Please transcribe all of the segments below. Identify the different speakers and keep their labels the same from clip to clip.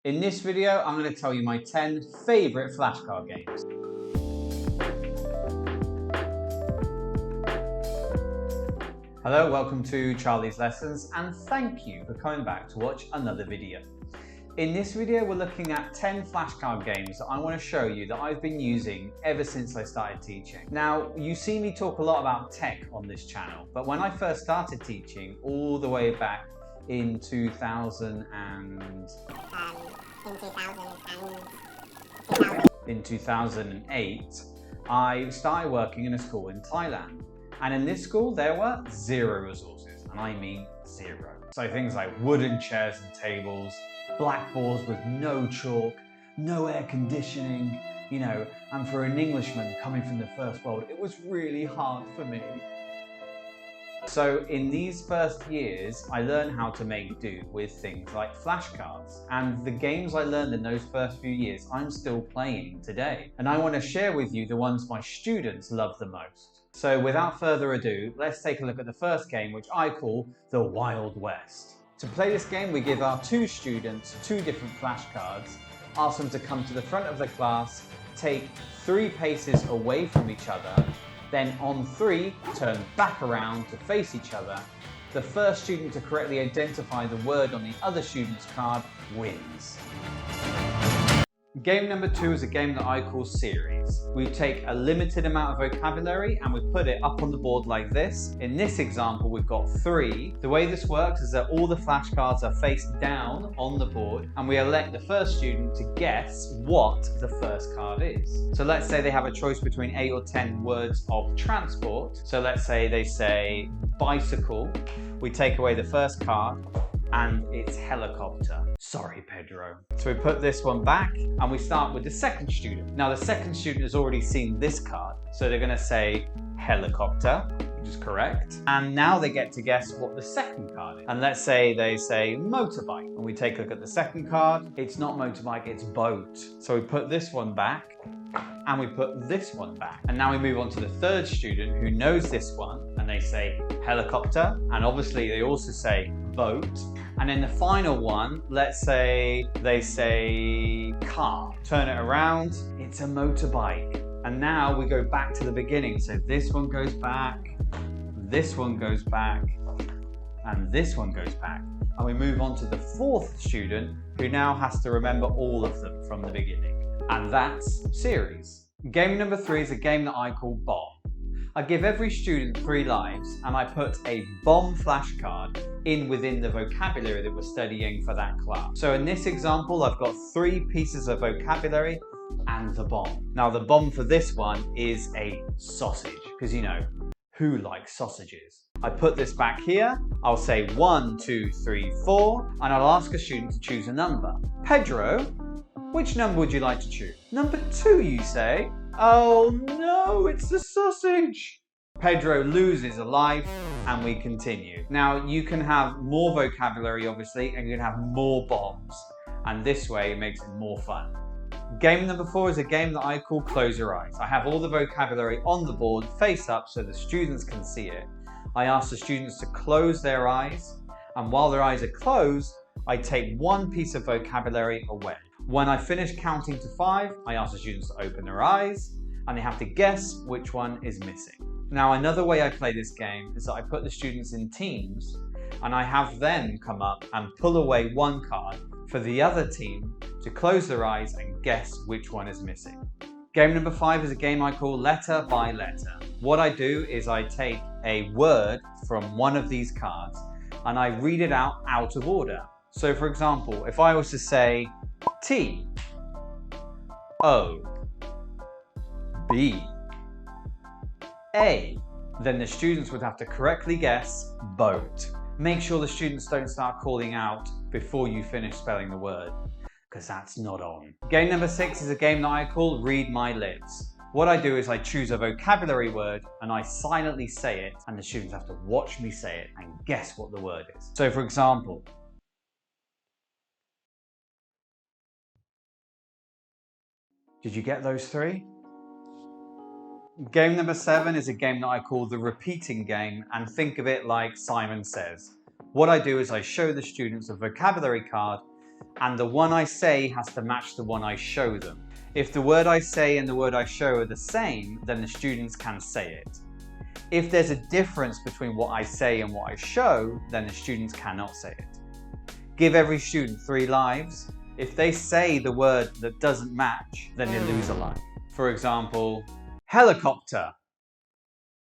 Speaker 1: In this video, I'm going to tell you my 10 favourite flashcard games. Hello, welcome to Charlie's Lessons, and thank you for coming back to watch another video. In this video, we're looking at 10 flashcard games that I want to show you that I've been using ever since I started teaching. Now, you see me talk a lot about tech on this channel, but when I first started teaching all the way back in 2008, I started working in a school in Thailand. And in this school, there were zero resources, and I mean zero. So things like wooden chairs and tables, blackboards with no chalk, no air conditioning, and for an Englishman coming from the first world, it was really hard for me. So in these first years, I learned how to make do with things like flashcards. And the games I learned in those first few years, I'm still playing today. And I want to share with you the ones my students love the most. So without further ado, let's take a look at the first game, which I call the Wild West. To play this game, we give our two students two different flashcards, ask them to come to the front of the class, take 3 paces away from each other, then on 3, turn back around to face each other. The first student to correctly identify the word on the other student's card wins. Game number 2 is a game that I call series. We take a limited amount of vocabulary and we put it up on the board like this. In this example, we've got 3. The way this works is that all the flashcards are face down on the board and we elect the first student to guess what the first card is. So let's say they have a choice between 8 or 10 words of transport. So let's say they say bicycle. We take away the first card and it's helicopter. Sorry, Pedro. So we put this one back and we start with the second student. Now the second student has already seen this card, so they're gonna say helicopter, which is correct. And now they get to guess what the second card is. And let's say they say motorbike. And we take a look at the second card. It's not motorbike, it's boat. So we put this one back and we put this one back. And now we move on to the third student who knows this one and they say helicopter. And obviously they also say boat. And then the final one, let's say they say car. Turn it around, it's a motorbike. And now we go back to the beginning. So this one goes back, this one goes back, and this one goes back. And we move on to the fourth student who now has to remember all of them from the beginning. And that's series. Game number 3 is a game that I call bomb. I give every student 3 lives and I put a bomb flashcard in within the vocabulary that we're studying for that class. So in this example, I've got 3 pieces of vocabulary and the bomb. Now the bomb for this one is a sausage, because who likes sausages? I put this back here, I'll say 1, 2, 3, 4, and I'll ask a student to choose a number. Pedro, which number would you like to choose? Number 2, you say? Oh no, it's the sausage! Pedro loses a life and we continue. Now you can have more vocabulary obviously and you can have more bombs, and this way it makes it more fun. Game number 4 is a game that I call Close Your Eyes. I have all the vocabulary on the board face up so the students can see it. I ask the students to close their eyes, and while their eyes are closed, I take 1 piece of vocabulary away. When I finish counting to 5, I ask the students to open their eyes and they have to guess which one is missing. Now another way I play this game is that I put the students in teams and I have them come up and pull away 1 card for the other team to close their eyes and guess which one is missing. Game number 5 is a game I call letter by letter. What I do is I take a word from one of these cards and I read it out of order. So for example, if I was to say T, O, B, A, then the students would have to correctly guess boat. Make sure the students don't start calling out before you finish spelling the word, because that's not on. Game number 6 is a game that I call Read My Lips. What I do is I choose a vocabulary word and I silently say it, and the students have to watch me say it and guess what the word is. So for example, did you get those 3? Game number 7 is a game that I call the repeating game, and think of it like Simon Says. What I do is I show the students a vocabulary card and the one I say has to match the one I show them. If the word I say and the word I show are the same, then the students can say it. If there's a difference between what I say and what I show, then the students cannot say it. Give every student 3 lives. If they say the word that doesn't match, then they lose a life. For example, helicopter,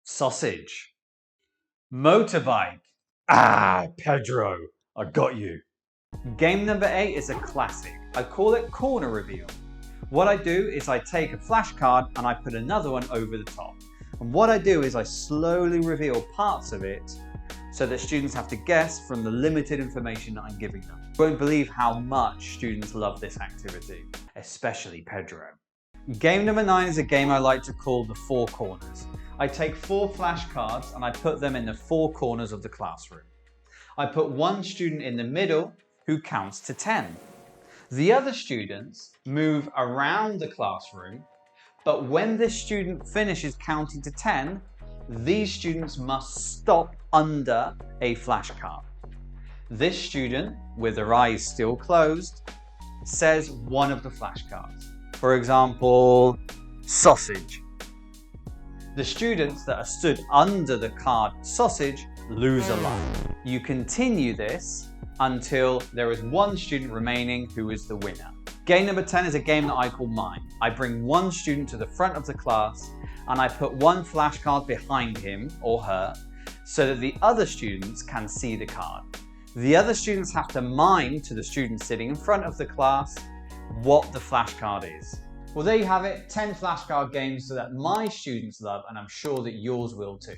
Speaker 1: sausage, motorbike. Ah, Pedro, I got you. Game number 8 is a classic. I call it corner reveal. What I do is I take a flashcard and I put another one over the top. And what I do is I slowly reveal parts of it so that students have to guess from the limited information that I'm giving them. You won't believe how much students love this activity, especially Pedro. Game number 9 is a game I like to call the 4 corners. I take 4 flashcards and I put them in the 4 corners of the classroom. I put one student in the middle who counts to 10. The other students move around the classroom, but when this student finishes counting to 10, these students must stop under a flashcard. This student, with their eyes still closed, says one of the flashcards. For example, sausage. The students that are stood under the card sausage lose a life. You continue this until there is one student remaining who is the winner. Game number 10 is a game that I call mine. I bring one student to the front of the class and I put one flashcard behind him or her so that the other students can see the card. The other students have to mime to the student sitting in front of the class what the flashcard is. Well, there you have it, 10 flashcard games that my students love, and I'm sure that yours will too.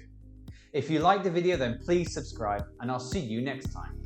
Speaker 1: If you liked the video, then please subscribe and I'll see you next time.